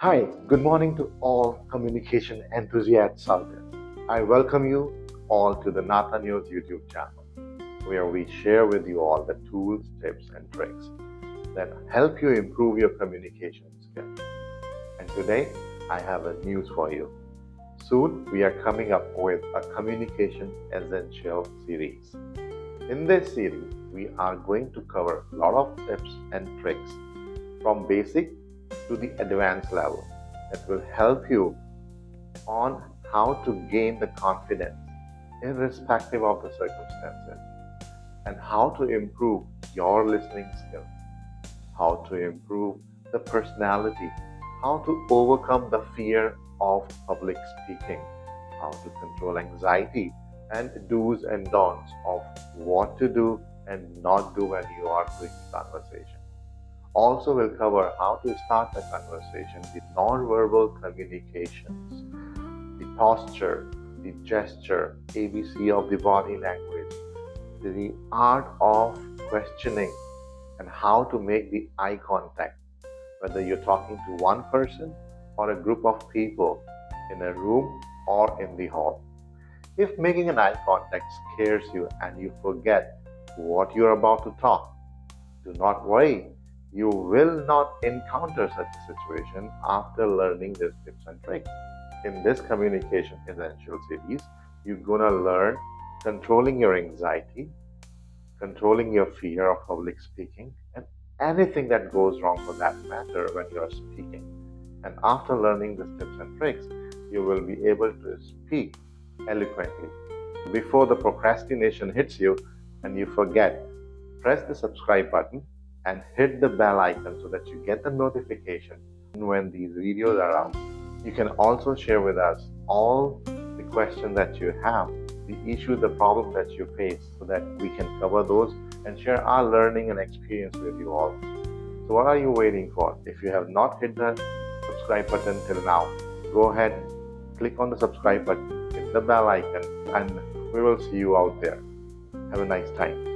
Hi, good morning to all communication enthusiasts out there. I welcome you all to the NATANEOS YouTube channel, where we share with you all the tools, tips, and tricks that help you improve your communication skills. And today, I have a news for you. Soon, we are coming up with a communication essential series. In this series, we are going to cover a lot of tips and tricks from basic to the advanced level that will help you on how to gain the confidence irrespective of the circumstances and how to improve your listening skill, how to improve the personality, how to overcome the fear of public speaking, how to control anxiety, and do's and don'ts of what to do and not do when you are doing conversation. Also, we'll cover how to start the conversation, the non-verbal communications, the posture, the gesture, ABC of the body language, the art of questioning, and how to make the eye contact, whether you're talking to one person or a group of people in a room or in the hall. If making an eye contact scares you and you forget what you're about to talk, do not worry. You will not encounter such a situation after learning these tips and tricks. In this communication essential series, you're gonna learn controlling your anxiety, controlling your fear of public speaking, and anything that goes wrong for that matter when you're speaking. And after learning these tips and tricks, you will be able to speak eloquently. Before the procrastination hits you and you forget, press the subscribe button and hit the bell icon so that you get the notification when these videos are out. You can also share with us all the questions that you have, the issue, the problem that you face, so that we can cover those and share our learning and experience with you all. So what are you waiting for? If you have not hit the subscribe button till now, go ahead, click on the subscribe button, hit the bell icon, and we will see you out there. Have a nice time.